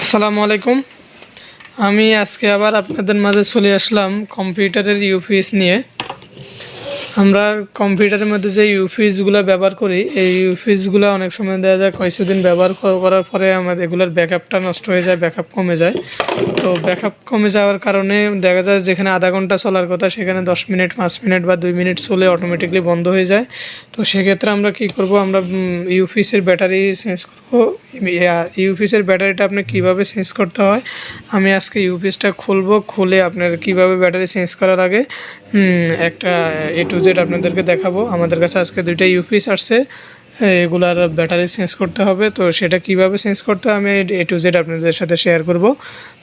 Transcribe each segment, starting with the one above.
আসসালামু আলাইকুম। আমি আজকে আবার আপনাদের মাঝে চলে আসলাম কম্পিউটারের ইউপিএস নিয়ে। আমরা কম্পিউটারের মধ্যে যে ইউপিএসগুলো ব্যবহার করি, এই ইউপিএসগুলো অনেক সময় দেখা যায় কিছুদিন ব্যবহার করার পরে আমাদের এগুলোর ব্যাকআপটা নষ্ট হয়ে যায়, ব্যাকআপ কমে যায়। তো ব্যাকআপ কমে যাওয়ার কারণে দেখা যায় যেখানে আধা ঘন্টা চলার কথা সেখানে 10 মিনিট, 5 মিনিট বা 2 মিনিট চলে অটোমেটিকলি বন্ধ হয়ে যায়। তো সেক্ষেত্রে আমরা কি করব, আমরা ইউপিএসের ব্যাটারি চেঞ্জ করব। ইউপিএসের ব্যাটারিটা আপনি কিভাবে চেঞ্জ করতে হয়, আমি আজকে ইউপিএসটা খুলে আপনার কিভাবে ব্যাটারি চেঞ্জ করার আগে একটা এ টু জেড আপনাদেরকে দেখাবো। আমাদের কাছে আজকে দুইটা ইউপিএস আসছে, এগুলার ব্যাটারি চেঞ্জ করতে হবে। তো সেটা কিভাবে চেঞ্জ করতে হয় আমি এ টু জেড আপনাদের সাথে শেয়ার করব।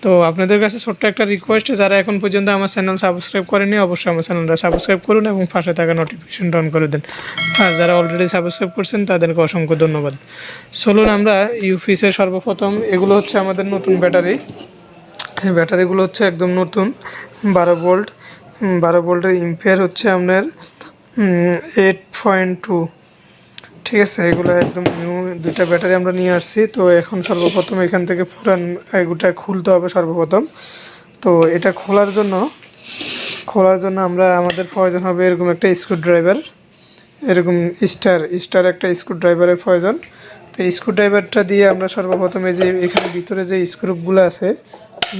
তো আপনাদের কাছে ছোট্ট একটা রিকোয়েস্ট, যারা এখন পর্যন্ত আমার চ্যানেল সাবস্ক্রাইব করেনি অবশ্যই আমার চ্যানেলটা সাবস্ক্রাইব করুন এবং পাশে থাকা নোটিফিকেশনটা অন করে দেন। আর যারা অলরেডি সাবস্ক্রাইব করছেন তাদেরকে অসংখ্য ধন্যবাদ। চলুন আমরা ইউপিএসের সর্বপ্রথম, এগুলো হচ্ছে আমাদের নতুন ব্যাটারি। এই ব্যাটারিগুলো হচ্ছে একদম নতুন 12 ভোল্ট। 12 ভোল্টের ইম্পিয়ার হচ্ছে আপনার 8.2। ঠিক আছে, এগুলো একদম নিউ দুইটা ব্যাটারি আমরা নিয়ে আসছি। তো এখন সর্বপ্রথম এখান থেকে পুরান এগুলো খুলতে হবে সর্বপ্রথম। তো এটা খোলার জন্য আমাদের প্রয়োজন হবে এরকম একটা স্ক্রুড্রাইভার, এরকম স্টার একটা স্ক্রুড্রাইভারের প্রয়োজন। তো স্ক্রুড্রাইভারটা দিয়ে আমরা সর্বপ্রথম এই যে এখানে ভিতরে যে স্ক্রুপগুলো আছে,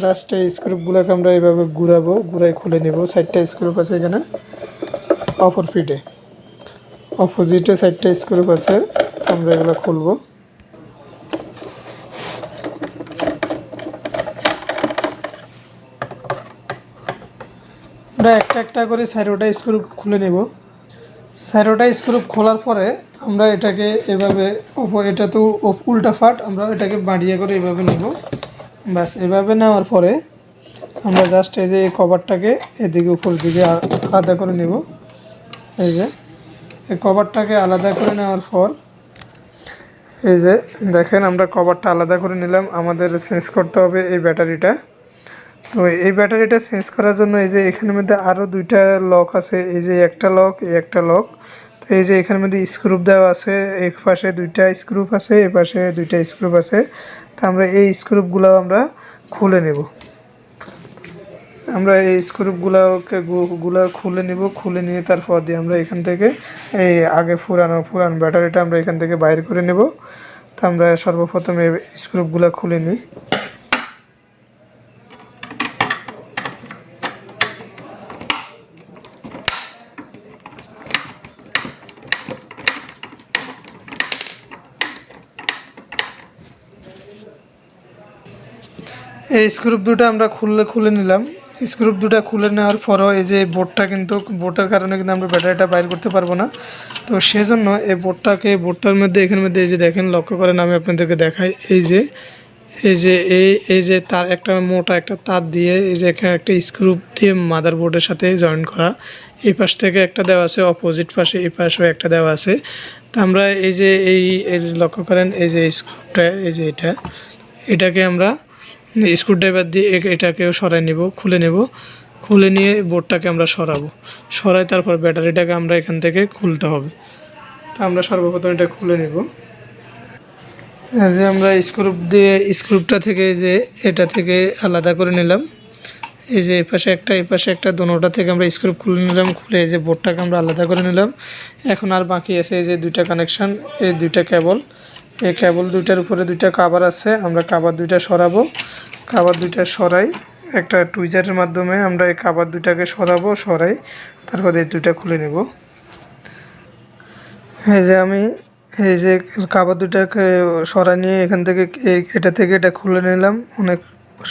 জাস্ট এই স্ক্রুপগুলোকে আমরা এইভাবে ঘুরাই খুলে নেব। 4টা স্ক্রুপ আছে এখানে, অপর পিঠে অপোজিটে 4টা স্ক্রুপ আছে, আমরা এগুলো খুলব। আমরা একটা একটা করে 4টা স্ক্রুপ খুলে নেব। 4টা স্ক্রুপ খোলার পরে আমরা এটাকে এভাবে এটা তো উল্টা ফাট, আমরা এটাকে বাড়িয়ে করে এভাবে নেব। ব্যাস, এভাবে নেওয়ার পরে আমরা জাস্ট এই যে এই কভারটাকে এদিকে উপর দিকে আলাদা করে নেব। এই যে এই কভারটাকে আলাদা করে নেওয়ার পর এই যে দেখেন আমরা কভারটা আলাদা করে নিলাম। আমাদের চেঞ্জ করতে হবে এই ব্যাটারিটা। তো এই ব্যাটারিটা চেঞ্জ করার জন্য এই যে এখানের মধ্যে আরও দুইটা লক আছে, এই যে একটা লক, এই একটা লক। তো এই যে এখানের মধ্যে স্ক্রুপ দেওয়া আছে, এক পাশে দুইটা স্ক্রুপ আছে, এ পাশে দুইটা স্ক্রুপ আছে। তো আমরা এই স্ক্রুপগুলো আমরা খুলে নেব। আমরা এই স্ক্রুপগুলোকে খুলে নিব। খুলে নিয়ে তারপর দিয়ে আমরা এখান থেকে এই আগে পুরান ব্যাটারিটা আমরা এখান থেকে বাইর করে নেব। তো আমরা সর্বপ্রথম এই স্ক্রুপগুলো খুলে নিই। এই স্ক্রুপ দুটো আমরা খুলে নিলাম। স্ক্রুপ দুটো খুলে নেওয়ার পরও এই যে বোর্ডটা কিন্তু বোর্ডের কারণে কিন্তু আমরা ব্যাটারিটা বাইর করতে পারবো না। তো সেজন্য এই বোর্ডটার মধ্যে এখানের মধ্যে এই যে দেখেন, লক্ষ্য করেন, আমি আপনাদেরকে দেখাই। এই যে তার একটা মোটা একটা তার দিয়ে এই যে এখানে একটা স্ক্রুপ দিয়ে মাদারবোর্ডের সাথে জয়েন করা। এই পাশ থেকে একটা দেওয়া আছে, অপোজিট পাশে এই পাশেও একটা দেওয়া আছে। তো আমরা এই যে লক্ষ্য করেন, এই যে স্ক্রুপটা, এই যে এটাকে আমরা স্ক্রুড্রাইভার দিয়ে এটাকেও সরাই নেব, খুলে নিয়ে বোর্ডটাকে আমরা সরাই তারপর ব্যাটারিটাকে আমরা এখান থেকে খুলতে হবে। তো আমরা সর্বপ্রথম এটা খুলে নেব। যে আমরা স্ক্রুপটা থেকে যে এটা থেকে আলাদা করে নিলাম। এই যে এই পাশে একটা দোনোটা থেকে আমরা স্ক্রুপ খুলে নিলাম। খুলে এই যে বোর্ডটাকে আমরা আলাদা করে নিলাম। এখন আর বাকি আছে এই যে দুইটা কানেকশান, এই দুইটা কেবল। এই কেবল দুইটার উপরে দুইটা কাভার আছে, আমরা কাভার দুইটা সরাবো। কাভার দুইটা সরাই একটা টুইজারের মাধ্যমে, আমরা এই কাভার দুইটাকে সরাই তারপর এই দুইটা খুলে নেব। এই যে কাভার দুইটাকে সরাই নিয়ে এখান থেকে এটা খুলে নিলাম। অনেক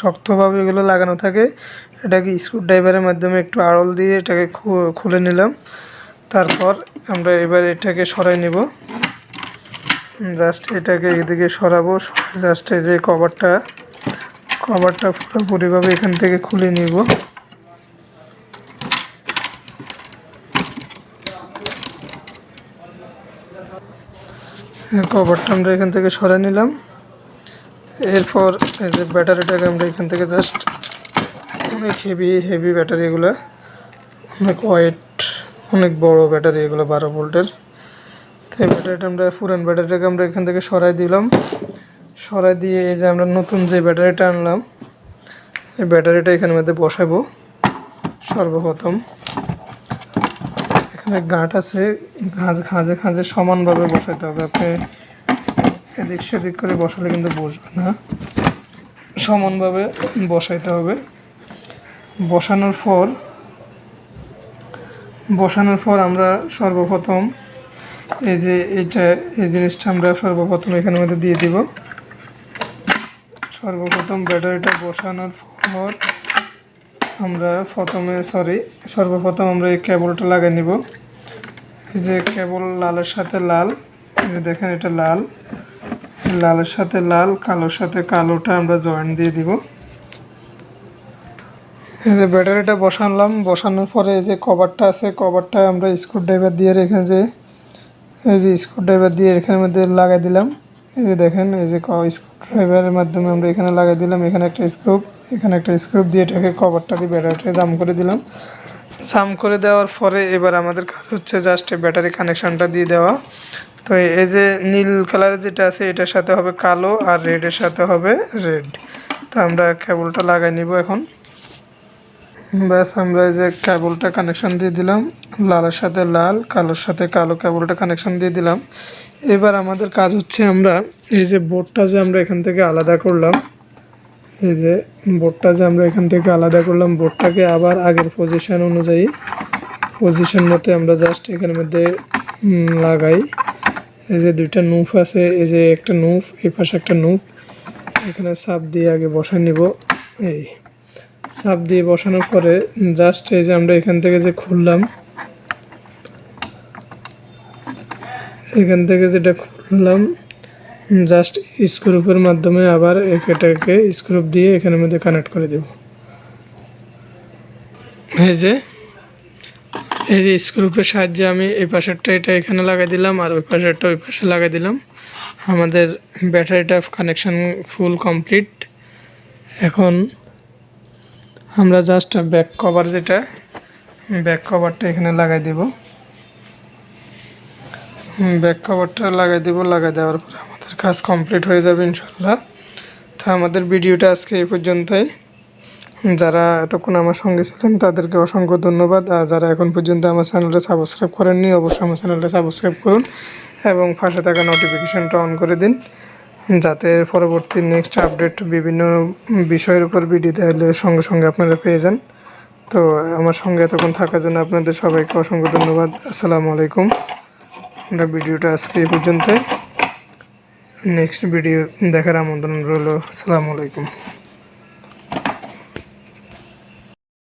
শক্তভাবে এগুলো লাগানো থাকে, এটাকে স্ক্রুড্রাইভারের মাধ্যমে একটু আড়ল দিয়ে এটাকে খুলে নিলাম। তারপর আমরা এবার এটাকে সরাই নেব। জাস্ট এটাকে এদিকে সরাবো। জাস্ট এই যে কভারটা পুরোপুরিভাবে এখান থেকে খুলে নিব। কভারটা আমরা এখান থেকে সরাই নিলাম। এরপর এই যে ব্যাটারিটাকে আমরা এখান থেকে জাস্ট, অনেক হেভি ব্যাটারি, এগুলো অনেক ওয়েট, অনেক বড় ব্যাটারি এগুলো 12 ভোল্টের। তো এই ব্যাটারিটা পুরান ব্যাটারিটাকে আমরা এখান থেকে সরাই দিলাম। সরাই দিয়ে এই যে আমরা নতুন যে ব্যাটারিটা আনলাম এই ব্যাটারিটা এখানের মধ্যে বসাবো। সর্বপ্রথম এখানে গাঁট আছে, খাঁজে খাঁজে সমানভাবে বসাতে হবে। আপনি এদিক সেদিক করে বসালে কিন্তু বসবে না, সমানভাবে বসাইতে হবে। বসানোর পর আমরা সর্বপ্রথম এই যে এই জিনিসটা আমরা সর্বপ্রথম এখানের মধ্যে দিয়ে দিব। সর্বপ্রথম ব্যাটারিটা বসানোর পর আমরা সর্বপ্রথম আমরা এই কেবলটা লাগিয়ে নিব। এই যে কেবল লালের সাথে লাল, এই যে দেখেন এটা লালের সাথে লাল, কালোর সাথে কালোটা আমরা জয়েন্ট দিয়ে দিব। এই যে ব্যাটারিটা বসানোর পরে এই যে কভারটা আছে, কভারটা আমরা স্ক্রুড্রাইভার দিয়ে স্ক্রুড্রাইভার দিয়ে এখানের মধ্যে লাগাই দিলাম। এই যে দেখেন এই যে স্ক্রুড্রাইভারের মাধ্যমে আমরা এখানে লাগাই দিলাম। এখানে একটা স্ক্রুপ দিয়ে এটাকে কভারটা দিয়ে ব্যাটারিটা জাম করে দিলাম। জাম করে দেওয়ার পরে এবার আমাদের কাজ হচ্ছে জাস্ট ব্যাটারি কানেকশনটা দিয়ে দেওয়া। তো এই যে নীল কালারের যেটা আছে এটার সাথে হবে কালো, আর রেডের সাথে হবে রেড। তো আমরা কেবলটা লাগাই নিব এখন। ব্যাস, আমরা এই যে কেবলটা কানেকশন দিয়ে দিলাম, লালের সাথে লাল, কালোর সাথে কালো কেবলটা কানেকশন দিয়ে দিলাম। এবার আমাদের কাজ হচ্ছে আমরা এই যে বোর্ডটা যে আমরা এখান থেকে আলাদা করলাম, বোর্ডটাকে আবার আগের পজিশন অনুযায়ী পজিশন মতো আমরা জাস্ট এখানের মধ্যে লাগাই। এই যে দুইটা নুফ আছে, এই যে একটা নুফ, এই পাশে একটা নুফ, এখানে সাপ দিয়ে আগে বসাই নিব। এই সাপ দিয়ে বসানোর পরে জাস্ট এই যে আমরা এখান থেকে যে খুললাম, জাস্ট স্ক্রুপের মাধ্যমে আবার এটাকে স্ক্রুপ দিয়ে এখানের মধ্যে কানেক্ট করে দেব। এই যে স্ক্রুপের সাহায্যে আমি এই পাশেরটা এটা এখানে লাগাই দিলাম, আর ওই পাশেরটা ওই পাশে লাগাই দিলাম। আমাদের ব্যাটারিটা কানেকশন ফুল কমপ্লিট। এখন আমরা জাস্ট ব্যাক কভারটা এখানে লাগাই দেব। লাগাই দেওয়ার পরে আমাদের কাজ কমপ্লিট হয়ে যাবে ইনশাল্লাহ। তো আমাদের ভিডিওটা আজকে এই পর্যন্তই। যারা এতক্ষণ আমার সঙ্গে ছিলেন তাদেরকে অসংখ্য ধন্যবাদ। আর যারা এখন পর্যন্ত আমার চ্যানেলটা সাবস্ক্রাইব করেননি অবশ্যই আমার চ্যানেলটা সাবস্ক্রাইব করুন এবং পাশে থাকা নোটিফিকেশনটা অন করে দিন, যাতে পরবর্তী নেক্সট আপডেট বিভিন্ন বিষয়ের উপর ভিডিও দিলে সঙ্গে সঙ্গে আপনারা পেয়ে যান। তো আমার সঙ্গে এতক্ষণ থাকার জন্য আপনাদের সবাইকে অসংখ্য ধন্যবাদ। আসসালামু আলাইকুম। আমরা ভিডিওটা আজকে এই পর্যন্ত, নেক্সট ভিডিও দেখার আমন্ত্রণ রইল। আসসালামু আলাইকুম।